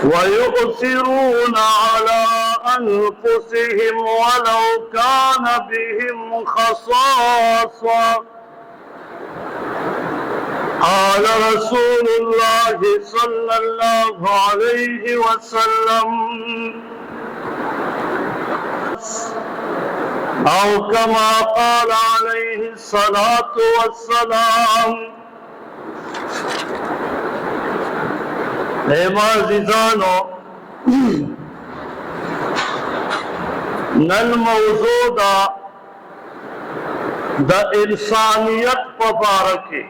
ويؤثرون على أنفسهم ولو كان بهم خصاصة قال رسول الله صلى الله عليه وسلم أو كما قال عليه الصلاة والسلام. معززانو نن موضوع دا انسانیت پبارکی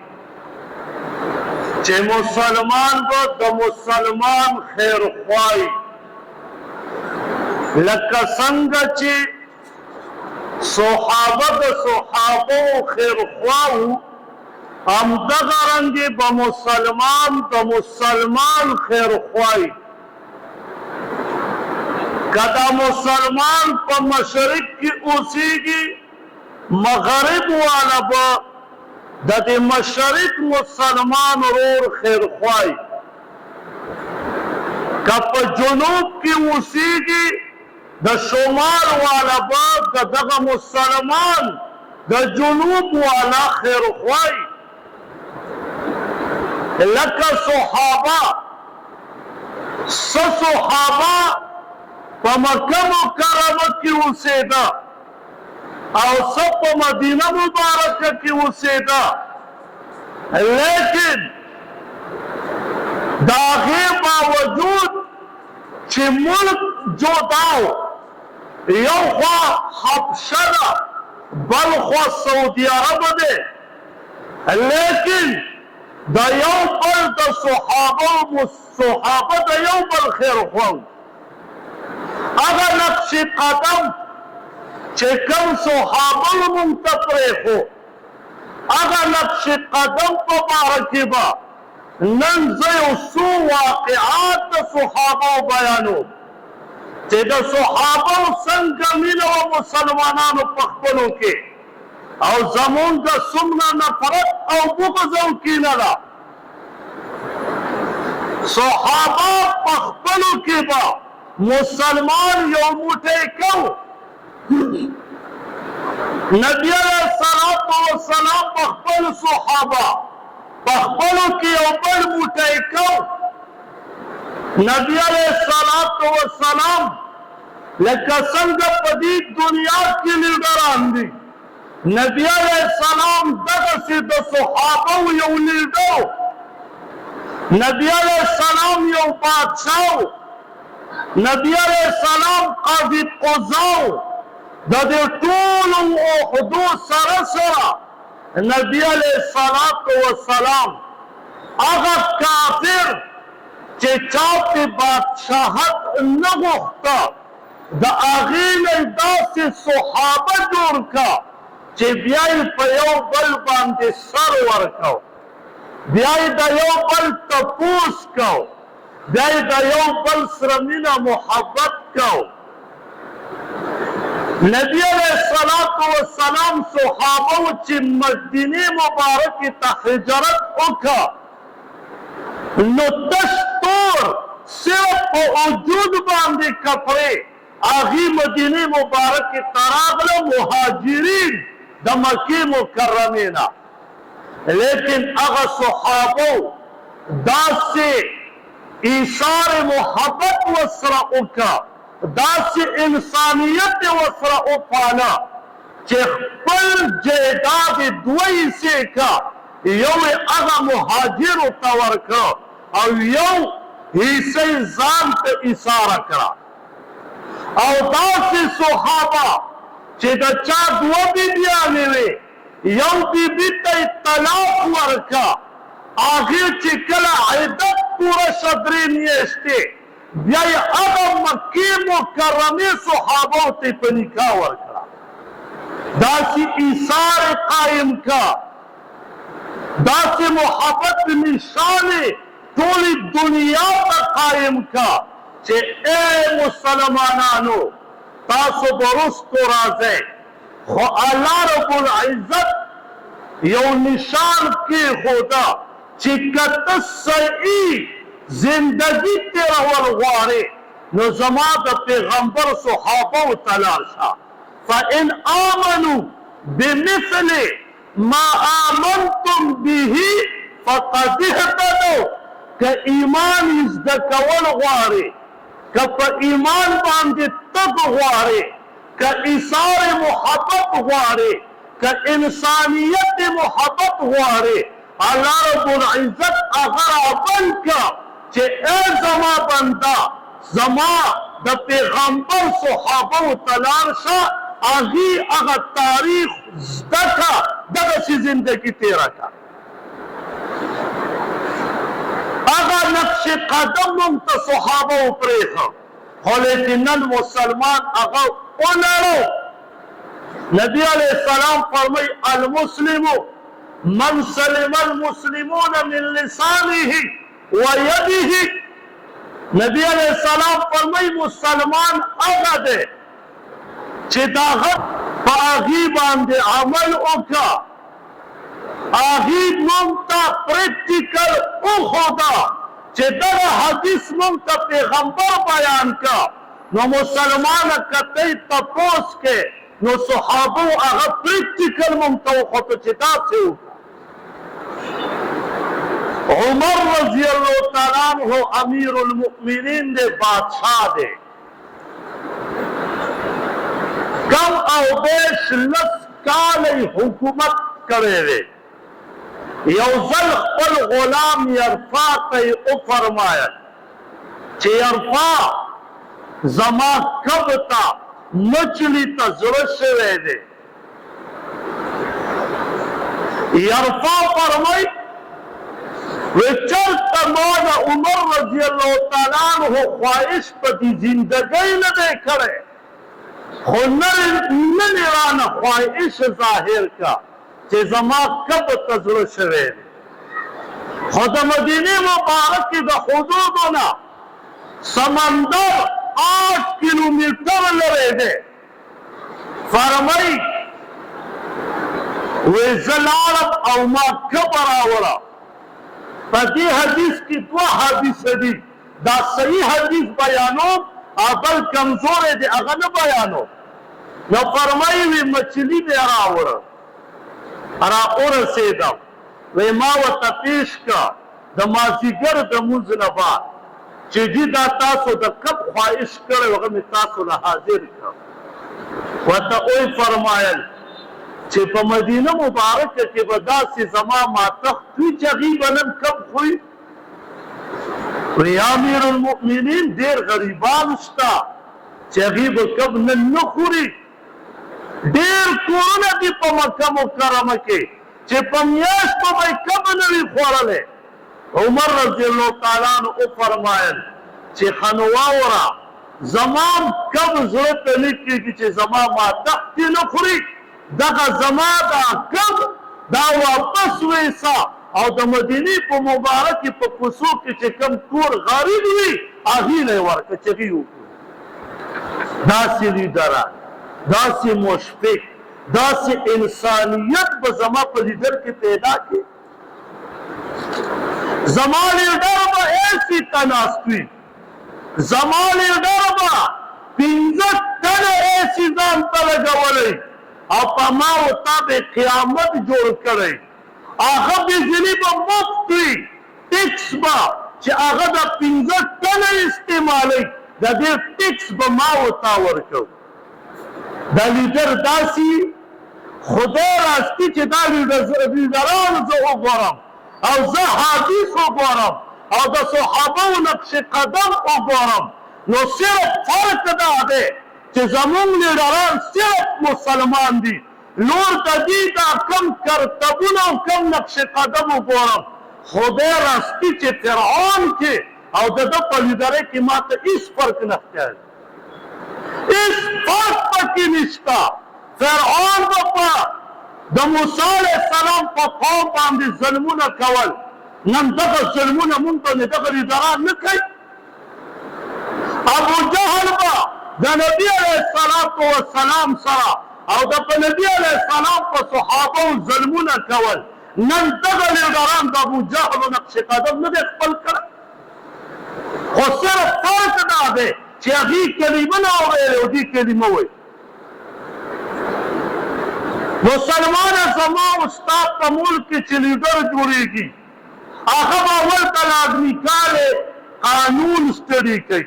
چه مسلمان با دا مسلمان خیر خواهی لکه څنګه چې صحابه د صحابو خیر خواهو هم دغه رنګې به مسلمان د مسلمان خیر خواهی که دا مسلمان په مشرق کې اوسېږي مغرب والا به د دې مشرق مسلمان ورور خیر خواهی که په جنوب کې اوسېږي د شمال والا به د دغه مسلمان د جنوب والا خیر خواهی لکه صحابه صحابه په مکه مکرمه کې اوسېده او په مدینه مبارکه کې اوسېده لیکن د هغې باوجود چې ملک جدا یو خوا حبشه ده بل خوا سعودي عرب ده لیکن دا یو بل د صحابه د یو بل خیر خواهو هغه نقش قدم چې کوم صحابه مونږ ته پرېښو هغه نقش قدم په باره کې به نن زه یو څو واقعات د صحابو بیانوم چې د صحابو څنګه مینه وه مسلمانانو په خپلو کې او زمونږ د څومره نفرت او بغض او کینه ده صحابه په خپلو کې به مسلمان یو موټی کو نبی علیہ الصلوۃ والسلام په خپل صحابه په خپلو کې یو بل موټی کو نبی علیہ الصلوۃ والسلام لکه څنګه په دې دنیا کې لیډران دي نبی علیہ السلام دغسې د صحابه یو لیډر نبی علیہ السلام یو بادشاه نبی علیہ السلام قاضي قضاء د دې ټولو عهدو سره سره نبی علیہ الصلوۃ والسلام هغه کافر چې چا پې بادشاهت نه غوښته د هغې نه یې داسې صحابه جوړ کړه چې بیا یې په یو بل باندې سر ورکو بیا یې د یو بل تپوس کو بیا یې د یو بل سره مینه محبت کو نبی علیہ الصلوۃ والسلام صحابه چې مدینه مبارکې ته هجرت وکړه نو تش طور صرف په وجود باندې کپړې هغې مدینه مبارکې ته راغله مهاجرین د مکې مکرمې نه لیکن هغه صحابو داسې ایثار محبت ورسره وکړه داسې انسانیت ورسره وپاله چې خپل جایداد یې دوه حصې کړه یو یې هغه مهاجرو ته ورکړه او یو حصه یې ځان ته ایثاره کړه او داسې صحابه چې د چا دوه بیبیانې وې یو بیبي ته یې طلاق ورکړه هغې چې کله عدت پوره شه 3 میاشتې بیا یې هغه مکې مکرمې صحابو ته یې په نکاح ورکړه داسې ایثار یې قایم کړه داسې محبت نشانې ټولې دنیا ته قایم کړه چې ای مسلمانانو تاسو به وروستو راځئ خو الله رب العزت یو نشان کېښوده چې که ته صحیح زندگی تیرول غواړې نو زما د پیغمبر صحابه ته لاړ شه. فإن آمنوا بمثل ما آمنتم به فقد اهتدوا. که ایمان زده کول غواړې، که په ایمان باندې تګ غواړې، که ایثار محبت غواړې، که انسانیت محبت غواړې، الله رب العزت هغه رابند که چې ای زما بنده زما د پیغمبر صحابه ته لاړ شه، هغې هغه تاریخ زده کړه، دغسې زندګي تېره کړه. هغه نقش قدم موږ ته صحابه وپرېښه، خو لیکن نن مسلمان هغه ولړو. نبی علیہ السلام فرمای المسلم من سلم المسلمون من لسانه ويده. نبی علیہ السلام فرمای مسلمان هغه دی چې د هغه په هغې باندې عمل وکړه، هغې موږ ته پریکټیکل وښوده چې دغه حدیث موږ ته پیغمبر بیان کړه. نو مسلمانه که ته تپوس کې نو صحابو هغه پریکټیکل موږ ته وښوده چې داسې وکړه. عمر رضی الله تعالی عنہ امیر المؤمنین دی، بادشاہ دی، کم او بیش 10 کاله حکومت کړی دی. یو ځل خپل غلام یرفا ته وفرمایل چې یرفا زما کب ته مچلي ته زړه شوی دی. یرفا فرمای وی چرته ما د عمر رضی الله تعالی عنہ خواهش په دې زندګۍ نه دی کړی، خو نن یې رانه خواهش ظاهر کا چې زما کب ته زړه شوی دی. خو د مدینې مبارکې د حدودو نه سمندر 8 کیلومتر لرې دی. فرمای وی زه لاړم او ما کب راوړه. په دې حدیث کې 2 حدیث دي، دا صحیح حدیث بیانوم او بل کمزوری دی هغه نه بیانوم. نو فرمایي وی مچلي مې راوړه، راورسېدم، وی ما ورته پیش کړه د مازدیګر د لمونځ نه بعد چې جي دا تاسو د کب خواهش کړی هغه مې تاسو له حاضر کړه. ورته وی فرمایل چې په مدینه مبارکه کې به داسې زما ماتخت وي چې هغې به نن کب خوري. وی امیر المؤمنین ډېر غریبان شته چې هغې به کب نن نه خوري. ډېر کورونه دي په مکه مکرمه کې چې په میاشتو به یې کب نه وي خوړلی. عمر رضی الله تعالی عنه وفرمایل چې ښه نو واوره زما کب زړه ته نه کېږي چې زما ماتخت یې نه خوري، دغه زما دا کب دا واپس ویسا او د مدینې په مبارکې په کوڅو کې چې کوم کور غریب وي هغې له یې ورکړه چې هغې وکړي. داسې لیډران، داسې مشفق، داسې انسانیت به زما په لیډر کې پیدا کړي. زما لیډر به ایسي ته ناست وي، زما لیډر به 15 تنه ایسي ځان ته لګولی او په ما و تا به قیامت جوړ کړی. هغه بجلي به مفت وي، ټکس به چې هغه د 15 تنه استعمالوي د دې ټکس به ما و تا ورکوو. دا لیډر داسې خدای راستي چې دا لیډران زه وګورم او زه حدیث وګورم او د صحابو نقش قدم وګورم، نو صرف فرق دا دی چې زمونږ لیډران صرف مسلمان دي. نور د دې دا کم کرتبونه او کم نقش قدم وګورم، خدای راستي چې فرعون کې او د ده په لیډرۍ کې ما ته هېڅ فرق نه ښکاري، هېڅ فرق پکې نشته. فرعون به په د موسی علیه السلام په قوم باندې ظلمونه کول، نن دغه ظلمونه مونږ باندې دغه لیډران نه کوي. ابو جهل به د نبي علیه السلام سره او د په نبي علیه السلام په صحابو ظلمونه کول، نن دغه لیډران د ابو جهل نقش قدم نه دی خپل کړی. خو صرف فرق دا دی چې هغې کلمه نه وویلې او دې کلمه وویل. مسلمانه زما استاد په ملک کې چې لیډر جوړېږي هغه به اول ته لازمي کار قانون سټډي کوي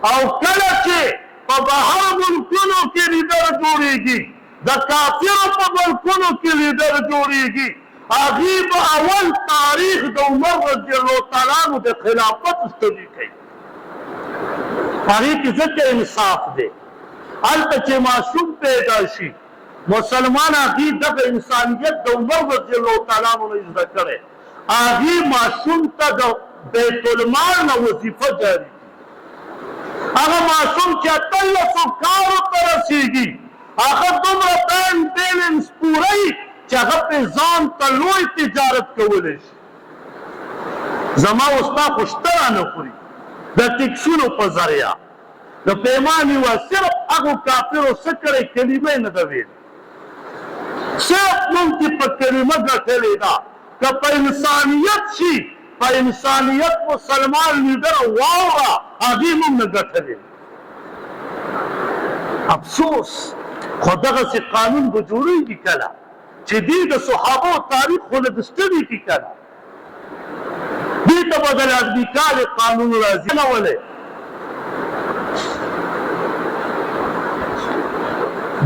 او کله چې په بهر ملکونو کې لیډر جوړېږي د کافرو په ملکونو کې لیډر جوړېږي هغې به اول تاریخ د عمر رضی الله تعالی عنه د خلافت سټډي کوي. هغې کې ځکه انصاف دی. هلته چې معصوم پیدا شي مسلمان هغې دغه انسانیت د عمر رضی الله تعالی عنه نه زده کړی هغې معصوم ته د بیت المال نه وظیفه جاري کړي. هغه معصوم چې 1800 کالو ته رسېږي هغه دومره بینک بیلنس پوروي چې هغه پرې ځان ته لوی تجارت کولی شي. زما ستا خو شته رانه خوري د ټکسونو په ذریعه د پیمانې وه صرف هغو کافرو څه کړی کلمه یې نه ده ویلې صرف موږ چې په کلمه ګټلې ده که په انسانیت شي په انسانیت مسلمان لیډر واوره هغې موږ نه ګټلې. افسوس خو دغسې قانون به جوړېږي کله چې دې د صحابو تاریخ خو نه د سټډي کړي کله دې ته به د لازمي کال قانون راځي نه ولې.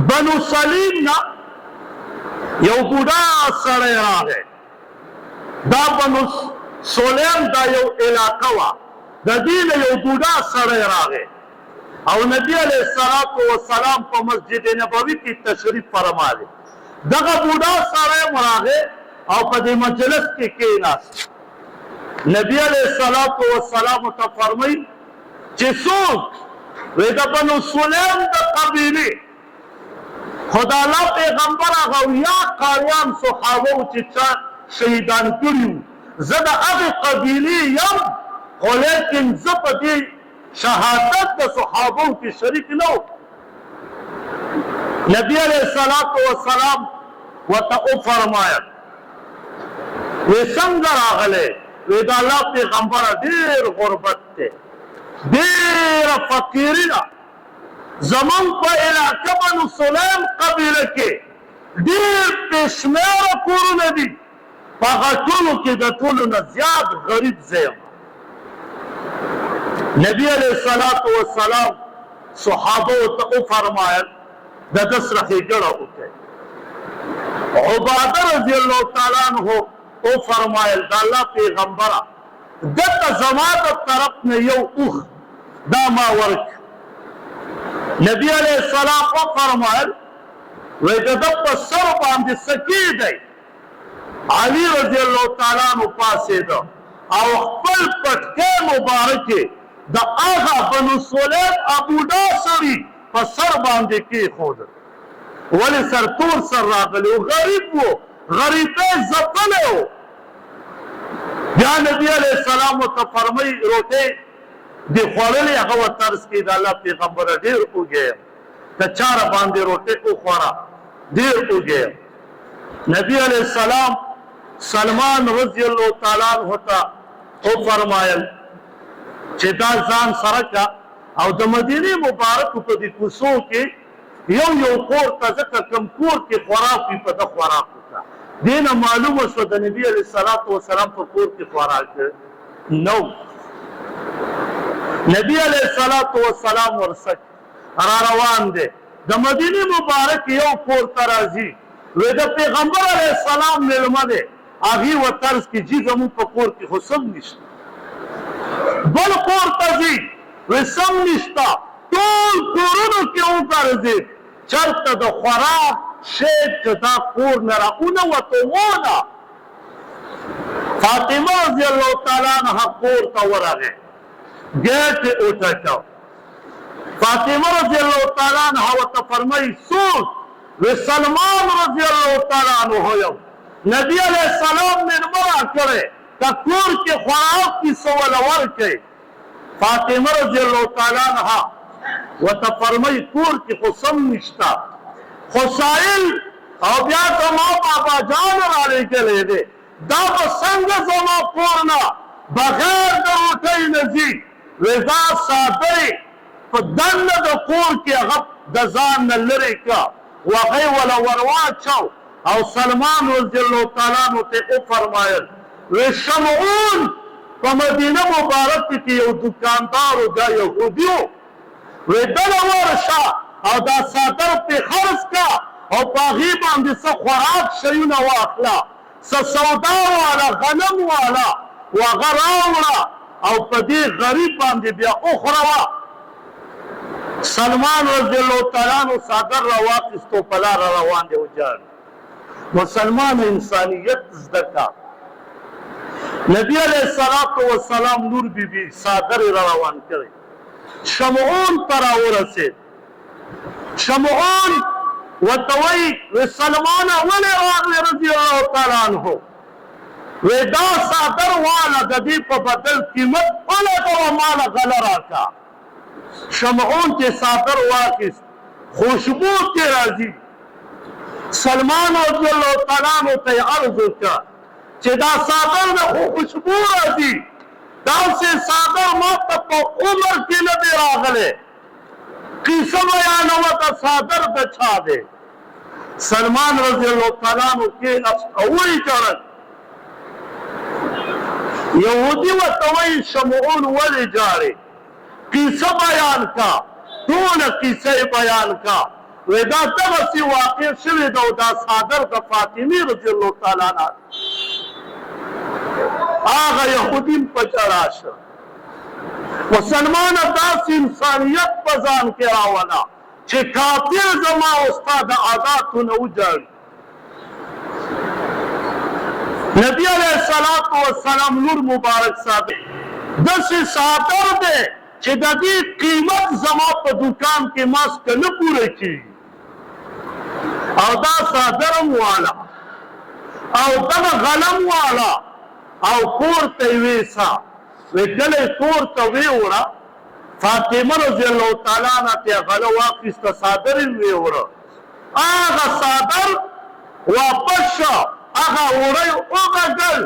بنو سلیم نه یو بوډا سړی راغی. دا بنو سلیم دا یو علاقه وه د دې نه یو بوډا سړی راغی او نبی علیه الصلاة والسلام په مسجد نبوي کې تشریف فرمالی. دغه بوډا سړی هم راغی او په دې مجلس کې کېناست. نبی علیه الصلاة والسلام ته فرمایي چې څوک وایي د بنو سلیم د قبیلې خدا الله پیغمبر هغه یا قاریان صحابه و چې چا شهیدان کړي وو زه د هغې قبیلې یم خو لیکن زه په دې شهادت د صحابو کې شریک نه وم. نبی علیه الصلاة والسلام ورته وفرمایل وی څنګه راغلی وی د الله پیغمبره ډېر غربت دی ډېره فقیري ده زمون په علاقه بنو سلیم قبیله کې ډېر بېشمېره کورونه دي په هغه ټولو کې د ټولو نه زیات غریب زه یم. نبی علیه الصلاة والسلام صحابو ته وفرمایل د ده سره ښېګړه وکړئ. عباده رضی الله تعالی عنه وفرمایل د الله پیغمبره دته زما د طرف نه یو اوښ دا ما ورک. نبی علیه السلام وفرمایل وی د ده په سر باندې څه کېدی. علي رضی الله تعالی عنه پاڅېده او خپل پټکی مبارکې د هغه بنو سلیم بوډا سړي په سر باندې کېښوده. ولې سر تور سر راغلی و غریب و غریبۍ ځپلی و. بیا نبي علیه السلام ورته فرمایي روټۍ دې خوړلې هغه ورته عرض کړي د الله پیغمبره ډېر اوږی یم د چاره باندې روټۍ وخوړه ډېر اوږی یم. نبي علیه السلام سلمان رضی الله تعالی عنه ته وفرمایل چې دا ځان سره کړه او د مدینې مبارکو په دې کوڅو کې یو یو کور ته ځکه کوم کور کې خوراک وي په ده خوراک وکړه. دې نه معلومه شوه د نبي علیه الصلاة والسلام په کور کې خوراک نه و. نبی علیه الصلاة والسلام ورسک را روان دی د مدینې مبارک یو کور ته راځي وی د پیغمبر علیه السلام میلمه دی هغې ورته عرض کړي جي زموږ په کور کې خو سم نشته. بل کور ته ځي وی سم نشته ټول کورونو کې وګرځېد چېرته د خوراک شی چې دا کور نه راونه ونه. فاطمه رضی الله تعالی عنها کور ته ورغی گیټ یې وټکه. فاطمه رضی الله تعالی عنها ورته فرمایي څوک وی سلمان رضی الله تعالی عنه یم نبی علیه السلام میلمه راکړی که کور کې خوراک کې څه وله ورکئ. فاطمه رضی الله تعالی عنها ورته فرمایي کور کې خو سم نشته خو سایل او بیا زما بابا جان رالیږلی دی دا به څنګه زما کور نه بغیر د روټۍ نه ځي وزا صادرې په دننه د کور کې هغه د ځان نه لرې کړه و هغې وله ورواچو او سلمان رضی الله تعالی عنه ته وفرمایل وی شمعون په مدینه مبارکه کې یو دکاندار و دا یهودي و وی دله ورشه او دا صادر پې خرڅ کړه او په هغې باندې څه خوراک شیونه واخله څه سودا واله غنم واله و هغه راوړه او په دې غریب باندې بیا وخوروه سلمان رضی الله تعالی عنه صادر راواخیست او په لاره روان دی وجاړ مسلمان انسانیت زده کړه نبی علیہ الصلوۃ والسلام نور بی بی صادر را روان کړي شمعون ته راورسېد شمعون ورته وایي سلمان ولې راغلی رضی الله تعالی عنه وی دا صادر والا د دې په بدل قیمت ولګوه ماله غله راکړه شمعون چې صادر واخیست خوشبو کې راځي سلمان رضی الله تعالی عنه ته یې عرض وکړه چې دا صادر د خوشبو راځي داسې صادر ما ته په عمر کې نه دی راغلی قصه بیانوه د صادر د چا دی سلمان رضی الله تعالی عنه کېناست او ویې ژړل یهودي ورته وایي شمعون ولې جاړې قصه بیان کا ټوله قصه یې بیان کا وی دا دغسې واقع شوې ده او دا صادر د فاطمې رضی الله تعالی عنها هغه یهودي په ژړا شه مسلمانه داسې انسانیت په ځان کې راوله چې کافر زما او ستا د عاداتو نه وجاړي نبی علیہ الصلوۃ والسلام نور مبارک صاحب داسې صادر دی چې د دې قیمت زما په دکان کې ماسکه نه پوره کېږي او دا صادرم والا او دغه غنم والا او کور ته یې ویسا وی کله یې کور ته ویوړه فاطمه رضی الله تعالی عنها ته غله واخیسته صادر یې ویوړه هغه صادر واپس شه هغه وړی وغږل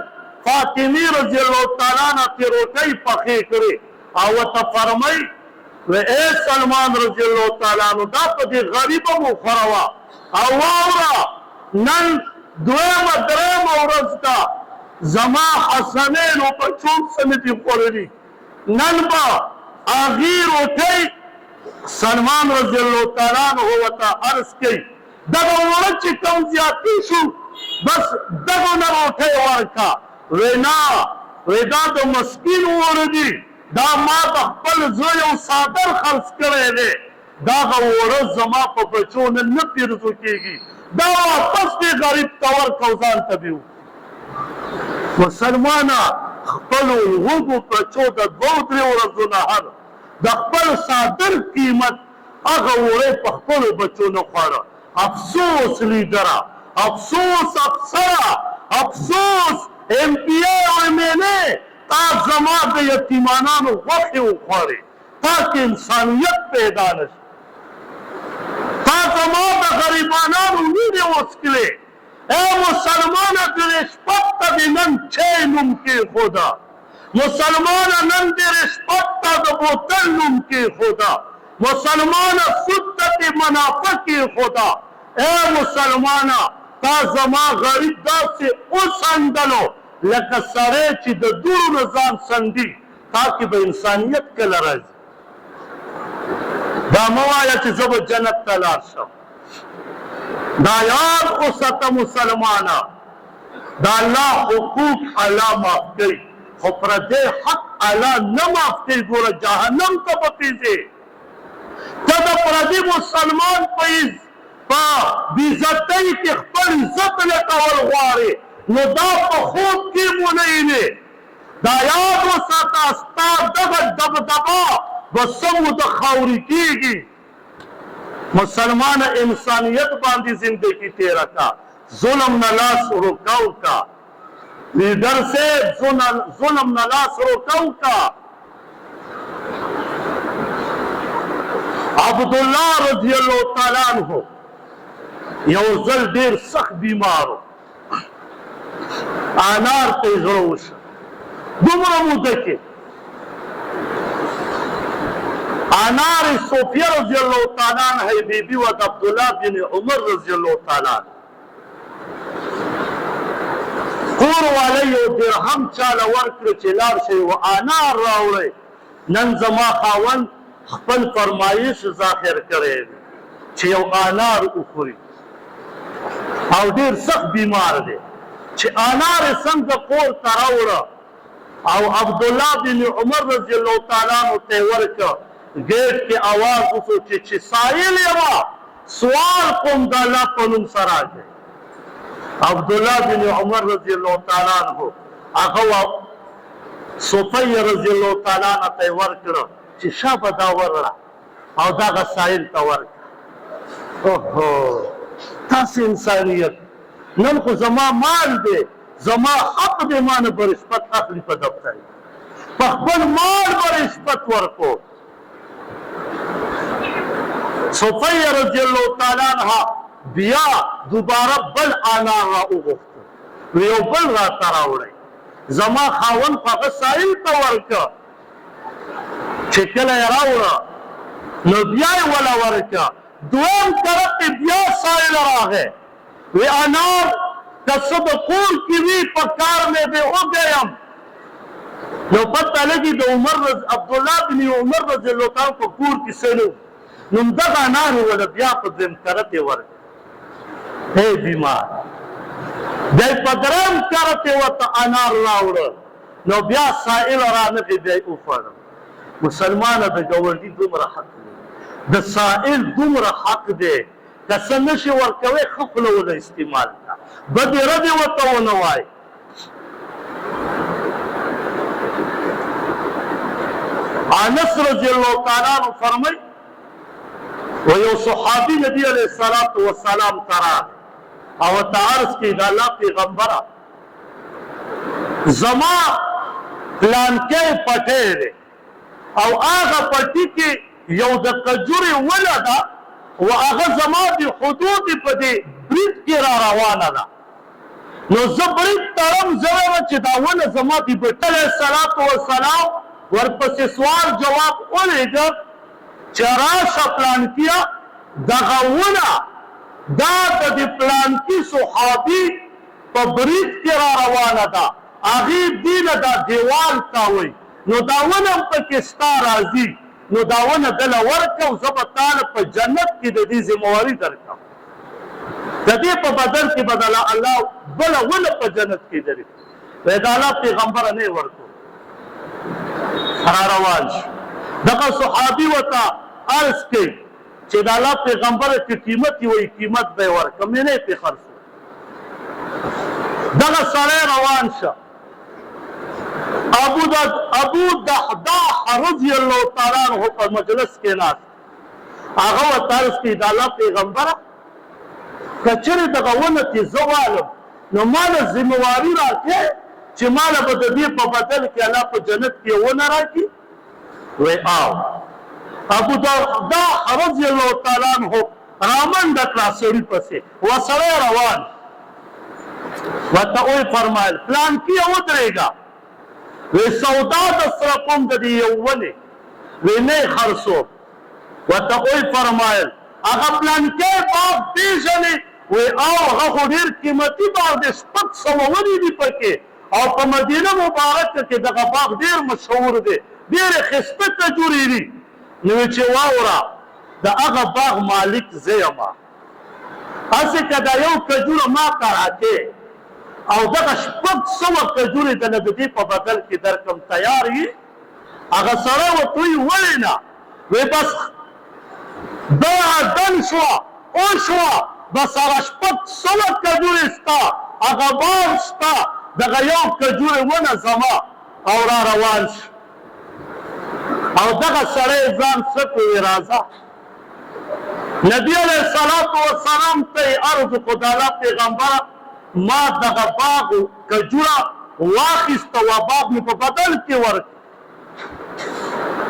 فاطمې رضی الله تعالی عنها ته روټۍ پخې کړې او ورته فرمایي ای سلمان رضی الله تعالی عنه دا په دې غریبه مو خوروه او واوره نن دویمه درېیمه ورځ ده زما حسنینو بچو څه نه دي خوړلي نن به هغې روټۍ سلمان رضی الله تعالی عنه ورته عرض کوي دغه وړه چې کوم زیاتې شو بس دغه نه روټۍ ورکړه وی نه وی دا د مسکین وړه دي دا ما د خپل زوی یو صادر خرڅ کړی دی دغه وړه زما په بچو نه نه پیرزو کېږي دا واپس دې غریب ته ورکړه او ځان ته دې مسلمانه خپلو وږو بچو د دوو درې ورځو نه هر د خپل صادر قیمت هغه وړی په خپلو بچو نه خوړه افسوس لیډره افسوس افسره افسوس ایم پی ای او ایم ایل ای تا زما د یتیمانانو غوښې وخوړې تاکې انسانیت پیدا نه شي تا زما د غریبانانو وینې وڅکلې ای مسلمانه د رشوت ته دې نن چای نوم کېښوده مسلمانه نن دې رشوت ته د بوتل نوم کېښوده مسلمانه سود ته دې منافع کېښوده ای مسلمانه تا زما غریب داسې وسنډلو لکه سړی چې د دوړو نه ځان سندي تاکې به انسانیت کله راځي دا مه وایه چې زه به جنت ته لاړ شم دا یاد وساته مسلمانه دا الله حقوق الله معاف کوي خو پردی حق الله نه معاف کوي ګوره جهنم ته به پیځې ته د پردي مسلمان په بېعزتۍ کې خپل عزت لټول غواړې نو دا په خوب کې مو نه وینې دا یاد وساته ستا دغه دبدبه به سمو د خاورې کېږي مسلمان انسانیت باندې زندگی تیرا کا ظلم نہ لاس رکاو کا لیڈر سے ظلم نہ لاس رکاو کا عبداللہ رضی اللہ تعالیٰ عنہ یو ځل ډیر سخت بیمارو انار ته زړه وشه دومره موده کې انار صوفیہ رضی اللہ تعالیٰ عنہ بی بی و عبداللہ بن عمر رضی اللہ تعالیٰ عنہ کور والی یو درهم چاله ورکړه چې لاړ شي و انار راوړی نن زما خاوند خپل فرمایش ظاهر کړی چې یو انار وخوري او ډېر سخت بیمار دی چې انار یې څنګه کور ته راوړه او عبدالله بن عمر رضی الله تعالی عنہ ته یې ورکړه گیټ کې आवाज وشو چې سائل یما سوال کوم د الله په نوم سره راځي عبدالله بن عمر رضی الله تعالی عنہ هغه صفیہ رضی الله تعالی عنہ ته ورکړه چې شابه دا ورړه او دغه سائل ته ورکړه اوهو تاسو انسانیت نن خو زما مال دی زما حق دی ما نه به رشوت اخلي په دفتر په خپل مال به رشوت ورکو صفیہ رضی الله تعالی عنہ بیا دوباره بل انار را وغوښته یو بل راته راوړی زما خاوند هغه سائل ته ورکړه چې کله یې راوړه نو بیا یې وله ورکړه دویم طرف ته بیا سائل راغی وی انار که څه د کور کې وي په کار مې به وګیم نو پته لګي د عبدالله بن عمر رضی الله تعالی په کور کې څه نه نو دغه انار یې وله بیا په دویم طرف یې ورکړه ای بیمار دی په درېیم طرف یې ورته انار راوړه نو بیا سائل رانغی بیا یې وخوړل مسلمانه د ګاونډي دومره حق دی د سائل دومره حق دی که څه نشي ورکوی ښه خوله ونه استعمال کړه بدې ردې ورته ونه وایي انس رضی الله تعالی عنہ فرمایي و یو صحابي نبی علیہ الصلوۃ والسلام ته او ته عرض کړي د الله پیغمبره زما پلانکی پټی دی او هغه پټي کې یو د کجورې ونه ده و هغه زما د حدود په دې برید کې را روانه ده نو زه برید تړم زه وایم چې دا ونه زما د بیټ علیه الصلوۃ والسلام ورپسې سوال جواب ولېږه چې راشه پلانکیه دغه ونه دا د دې پلانکي صحابي په برید کې را روانه ده هغې دې نه دا دیوال تاوی نو دا ونه هم پکې ستا راځي نو دا ونه دله ورکړه زه به تاله په جنت کې د دې ذمهواري درکړم د دې په بدل کې به د الله بله ونه په جنت کې درکړي وایي د الله پیغمبره نه یې ورکړو را روان شو دغه صحابي ورته عرض کوي چې د الله پیغمبره چې قیمت یې وایي قیمت به یې ورکړم نه یې پرې خرڅوم دغه سړی روان شه ابو دحداح رضی الله تعالی عنہ په مجلس کې ناست هغه ورته عرض کوي د الله پیغمبره که چېرې دغه ونه چې زه والم نو ما له ذمهواري راکړې چې ما له به د دې په بدل کې الله په جنت کې ونه راکړي وی آو ابو دحداح رضی الله تعالی عنہ رامنډه کړه سړي پسې و سړی روان ورته ویې فرمایل پلانکي ودرېږه وی سودا د سره کوم د دې یو ونې وی نه یې خرڅوم ورته ویې فرمایل هغه پلانکی باغ پېژنې وی او هغه خو ډېر قیمتي باغ دی 600 ونې دي پکې او په مدینه مبارکه کې دغه باغ ډېر مشهور دی ډېرې ښایسته کجورې دي نو یې چې واوره د هغه باغ مالک زه یم هسې که دا یو کجوره ما ته راکې او دغه 600 کجورې دله د دې په بدل کې درکړم تیار یې هغه سړی ورته وایي ولې نه وی بس دا دن شوه وشوه بس هغه 600 کجورې ستا هغه باغ ستا دغه یو کجورې ونه زما او را روان شو او دغه سړی ځان څه کوي راځه نبی علیہ الصلوۃ والسلام ته یې عرض وکړو د الله پیغمبره ما دغه باغ کجوره واخیسته و باغ مې په بدل کې ورکړ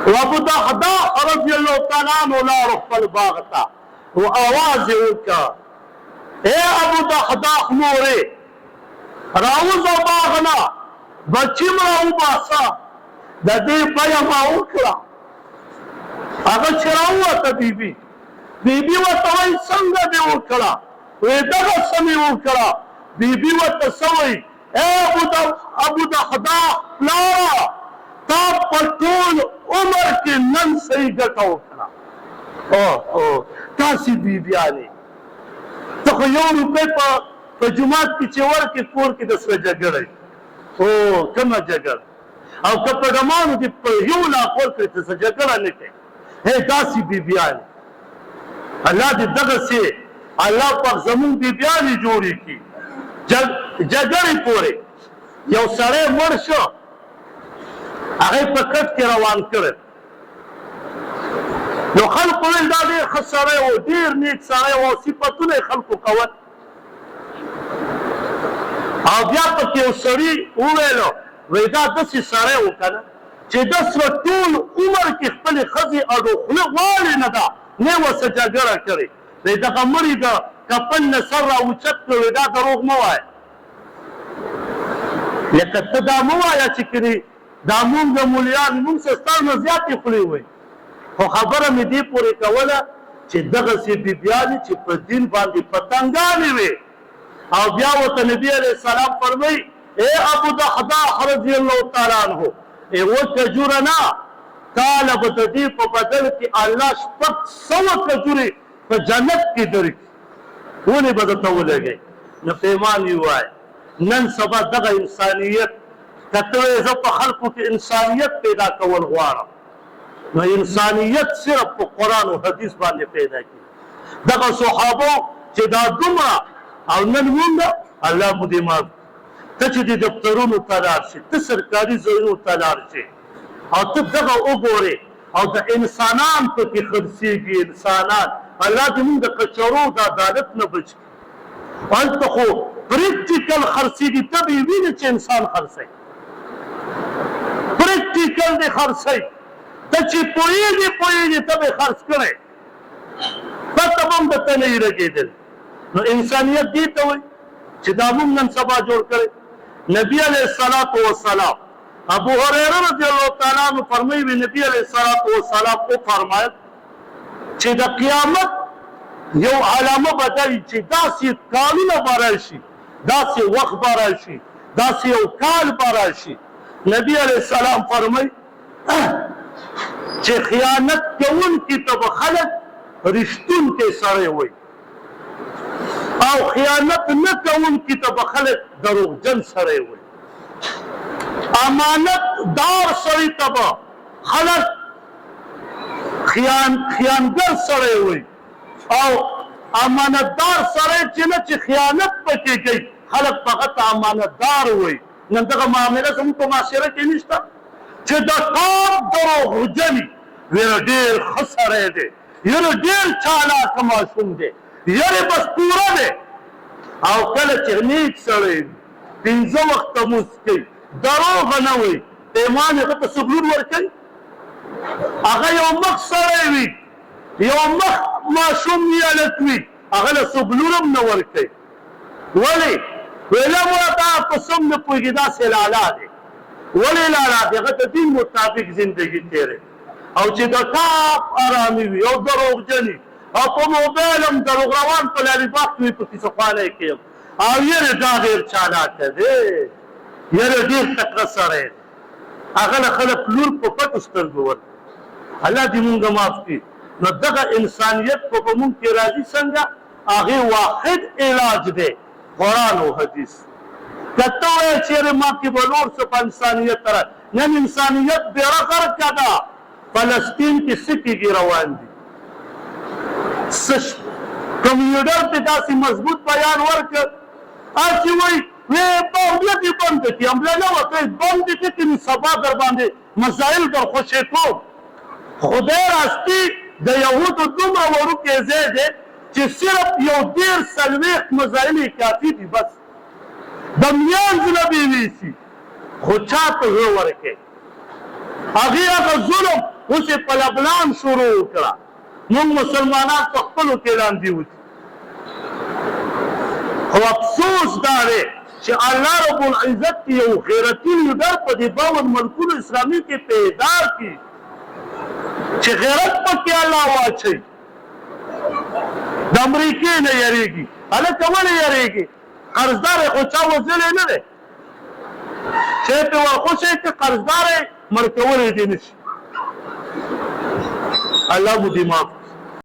و ابو دحداح رضی الله تعالی عنہ لاړو خپل باغ ته و آواز یې وکړه ای ابو دحداح مورې راوځه باغ نه بچي م راوباسه د دې بیه ما وکړه هغه چې راووته بیبي ورته وایي څنګه دې وکړه؟ وایي دغسې مې وکړه. بیبي ورته څه وایي؟ ای ابودحدا پلاره تا په ټول عمر کې نن صحیح ګټه وکړه. تاسې بیبیانې ته خو 1 روپۍ په جومات کې چې ورکړې کور کې د سره جګړه کومه جګړه؟ او که په ډمانو کې په 1 لاک ورکړې ته څه جګړه نه کوي. داسې بیبیانې الله دې دغسې الله پاک زمونږ بیبیانې جوړې کړي. جګړې پورې یو سړی مړ شو، هغه یې په کټ کې روان کړی. نو خلکو ویل دا ډېر ښه سړی و، ډېر نیک سړی و، صفتونه یې خلکو کول. او بیا پکې یو سړي وویلو وایي دا داسې سړی و که نه چې ده سره ټول عمر کې خپلې ښځې اډو خوله والې نه ده، نه یې ورسره جګړه کړې. وایي دغه مړي د کفن نه سر را اوچت کړ. وایي دا دروغ مه وایه، لکه ته دا مه وایه چې کنې دا مونږ د مولیان مونږ څه ستا نه زیاتې خولې وایي. خو خبره مې دې پورې کوله چې دغسې بیبیانې چې په دین باندې پتنګانې وې. او بیا ورته نبي علیه السلام فرمایي ای ابودحدا رضی الله تعالی عنه وکجوره نه تاله به د دې په بدل کې الله 600 کجورې په جنت کې درکړي. ولې به درته ولګئ؟ نو پیمان یې ووایه نن سبا دغه انسانیت که ته وایې زه په خلکو کې انسانیت پیدا کول غواړم، نو انسانیت صرف په قرآن او حدیث باندې پیدا کړي. دغه صحابو چې دا دومره او نن مونږ الله مو دې معاف. ته چې د دفترونو ته لاړ شې، ته سرکاري ځایونو ته لاړ شې او ته دغه وګورې او د انسانان پکې خرڅېږي. انسانان الله دې مونږ د کچرو د عدالت نه بچ کړي. هلته خو پریکټیکل خرڅېږي، ته به یې وینې چې انسان خرڅوي، پریکټیکل دې خرڅوي. ته چې پوهېږې ته به یې خرڅ کړی، پته به هم درته نه وي لګېدلې. نو انسانیت دې ته وایي چې دا موږ نن سبا جوړ کړی. نبی علیه الصلاة والسلام ابو هریره رضی الله تعالی عنہ فرمایي نبی علیه الصلاة والسلام وفرمایل چې د قیامت یو علامه به دا وي چې داسې کالونه به راشي، داسې وخت به راشي، داسې یو کال به راشي. نبی علیه السلام فرمایي چې خیانت کوونکي ته به خلک رښتونکی سړی وایي او خیانت نه کوونکي ته به خلک دروغجن سړی وایي. امانت دار سړي ته به خلک خیانګر سړی وایي او امانتدار سړی چې نه چې خیانت پکې کوي خلک هغه ته امانتدار وایي. نن دغه معامله زموږ په معاشره کې نشته چې د ټاپ دروغجني ویره ډېر ښه سړی دی، یره ډېر چالاکه ماشوم دی، یره بس پوره دی. او کله چې نیک سړی 5 وخته لمونځ کوي، دروغ نه وایي، ایمان هغه ته سبلون ورکوي. هغه یو مخ سړی وي، یو مخ ماشوم وي، هلک وي، هغه له سبلون هم نه ورکوي. ولې؟ ویله مو دا قسم نه پوهېږي داسې لالا دی. ولې لالا دی؟ هغه د دین مطابق زندګي تېروي. او چې د ټاپ ارامي وي او دروغجن وي او په موبایل هم دروغ روان په لارې باغ وي په کیسهخوانۍ کې هم او یره دا ډېر چالاکه دی، یره ډېر تکړه سړی دی. هغه له خلک لور په پټو سترګو ورکوي. الله دې مونږ معاف کړي. نو دغه انسانیت په مونږ کې راځي څنګه؟ هغې واحد علاج دی قرآن او حدیث. که ته وایې چېرې ما کې به نور څه په انسانیت سره، نن انسانیت بیړه غرق ده. فلسطین کې څه کېږي روان دي، کمپیوټر ته داسې مضبوط بیان ورکړ چې وایي حمله دې بنده کړي، حمله نه وکړئ، بند دې کړي، نو سبا در باندې مسایل در خوشې کوم. خدای راستي د یهودو دومره وړوکی ځای دی چې صرف 1.40 مسایل یې کافي دي، بس د میانځ نه بې ویسي. خو چا ته زړه ورکړئ؟ هغې هغه ظلم اوس یې په لبنان شروع وکړه. موږ مسلمانان په خپلو کې لاندې وځي. خو افسوس دا دی چې الله رب العزت یو غیرتي لیډر په دې 52 ملکونو اسلامي کې پیدا کړي چې غیرت پکې الله واچي د امریکې نه یریږي هلکه ولې یریږي قرضدار یې خو چا وژلی نه دی چې پې ورخوشی که قرضدار یې مړ کولی دې نه شي الله مو دې معاف